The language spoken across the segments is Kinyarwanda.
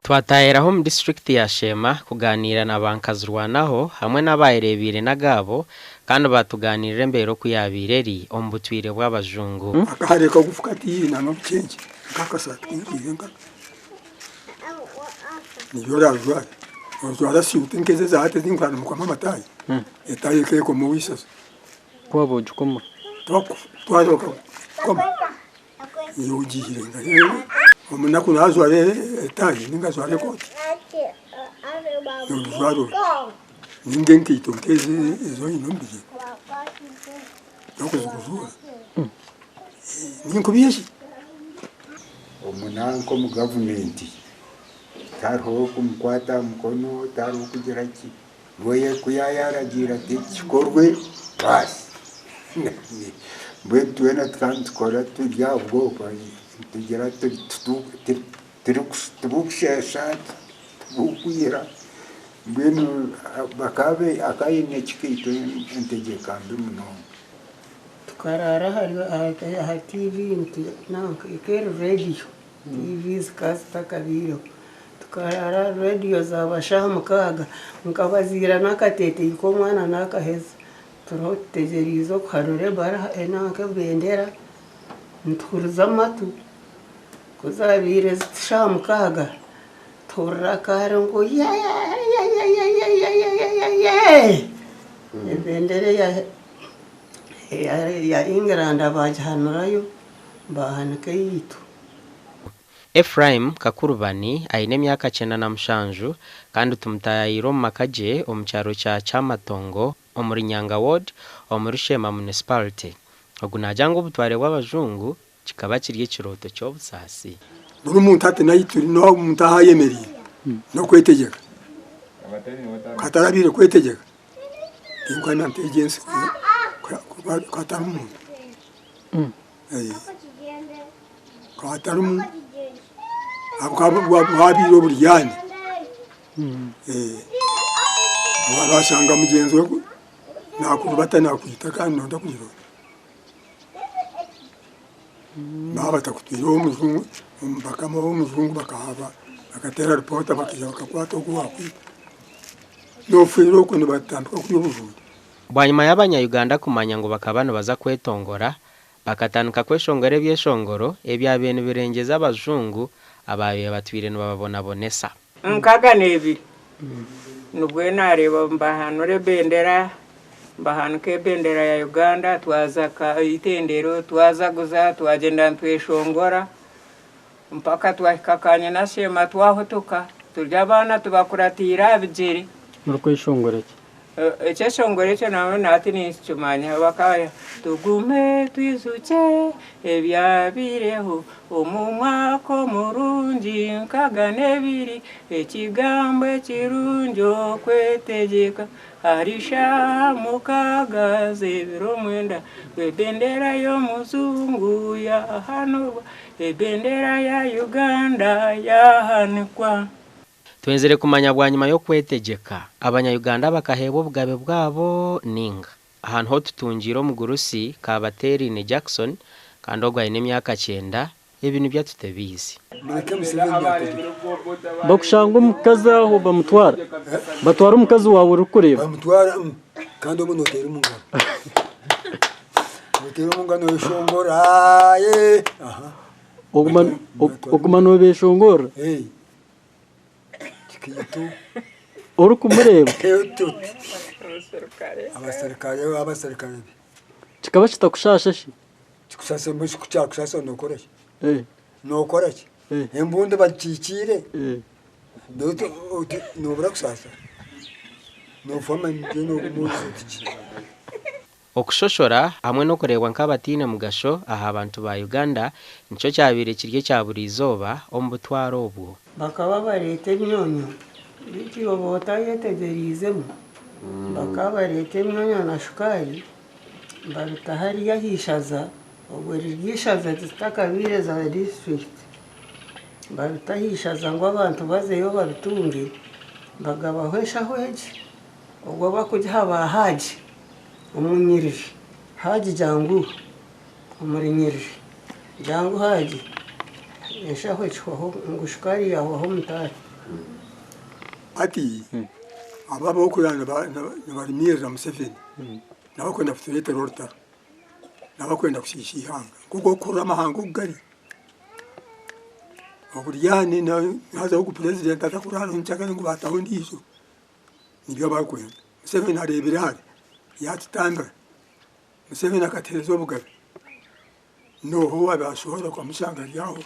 twataheraho mu district ya SHEEMA kuganira na bankazurwanaho hamwe n'Abaareebire nagabo kandi batuganirira mbere ko yabireri obutware bw'abajungu akahareka gufukati na n'ubukenge kakasatwingirenga niyo razwa rozwa si utenkeze zate zinkwana mu kwamataye etaye keko mu wisasa kwa bojukoma twaroka koma niyo ugihirenga omuna kunazwa etaye ningazwa ko rozwa ningenki tonkeze ezo inombiye nokuzukuzura ninkubiyeshi omunanko mu government tariho kumukwata mukono tariho kugira ki boye kuyayaragira tikikorwe basi bwe tuena tukora turya ubwoba tugira tubukushesha tubukuyira bwenu bakabe akayine chikito entegeka mbi tukarara hari TV nanka ikere radio TV zikasitakabiro tukarara radio zabashaho mukaga nkabazira nakatete iko mwana nakaheza turotegerizo kuhanure bara enanka bendera nturuza amatu kuzabire zishaho mukaga turakara ngo bendera ya England abajanurayo bahanike yitu Ephraim Kakurubani aine myaka 97 kandi tumutayiro makaje omucyaro cya Chamatongo omuri Nyanga ward omuri SHEEMA municipality ogunajanga obutware bw'abajungu kikaba kiriye kiroto cy'obusasi buri muntu ate nayituri no mutaha yemeri no kwetegeka katarabire kwetegeka ingwana ntegense katarumu katarumu abwabiro buriyane barashanga mugenzi we nakubata nakwita kandi nonda kujiro nabata kutiro umuzungu bakama umuzungu bakahaba bakatera report bakija bakakwata kuwakwita no firo kuno batambuka kuyobuvudi bwanyuma y'abanya-Uganda kumanya ngo bakabano baza kwetongora bakatanuka kweshongore byeshongoro ebyabene birengeza abajungu abaye batwire no babona bonesa nkaga nebi nubwe nareba mbahanure bendera mbahanuke bendera ya Uganda twaza ka itendero twaza guza twagenda tweshongora mpaka twakakanya na SHEEMA twahotoka turya bana tubakuratira bijiri murkweshongora Echeshongore cyo nawe nati nishyumanya bakaya tugume twizuke ebyabireho omumwako murungi nkaganebiri ekigambo kirunjo kwetegeka harisha mukagaze biromwenda bendera yo muzungu ya hano bendera ya Uganda ya hanikwa twenzere kumanya bwanyuma yo kwetegeka abanya-Uganda bakahebo bwabe bwabo ninga ahantu ho tutungiro mu gurusi kabateri ne Jackson kandi ogwaine myaka 9 ibintu byatutebizi bakushanga umukazi aho bamutwara batwara umukazi wawe urukureba bamutwara kandi umuntu utera umungano utera umungano yishongora aha ogumano beshongora uri kumureba abasirikare kikaba kitakushasha shi kikusasa mbese kucyakusasa nokora ki embunde bakikire doto nobura kusasa nofama ndino muzi okushoshora hamwe no kurebwa nk'abatine mugasho aha abantu ba Uganda nico cyabire kirye cyaburizoba ombutware obwo bakaba barete myonyo bityo botayetegerizemo bakaba barete myonyo na shukari babitahari yahishaza ubwo rishaza zitakabire za district babitahishaza ngo abantu bazeyo babitunge bagabahwesha hweje ubwo bakujya haba haji umunyirije haji jangu umurinyirije jangu haji eshaho ekikoho ngushukari yaho mutari ati ababa okulana barimira Museveni nabakwenda kutuletera olutalo nabakwenda kushiisha ihanga kuko okura amahanga ogari oburyani naza ku president atakurana nchakana ngo bataho ndizo nibyo bakwenda Museveni arebera hali yatutambira Museveni akatereza obugabe noho abashobora kwa musanga yaho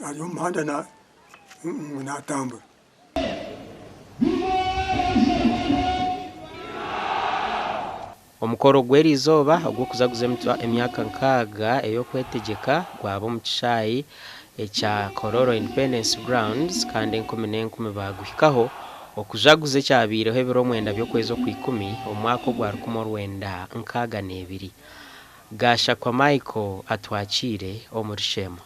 ariyo muhanda natambura omukoro gw'eriizooba ogw'okuzaguza emyaka 6 ey'okwetegeka gwaba omu kishaayi ekya Kororo Independence Grounds kandi 10 baguhikaho okujaguza ekyabiireho ebiro 9 by'okwezi okw'10 omwaka ogwa 1962 Gashakwa Michael atwakire omuri SHEEMA.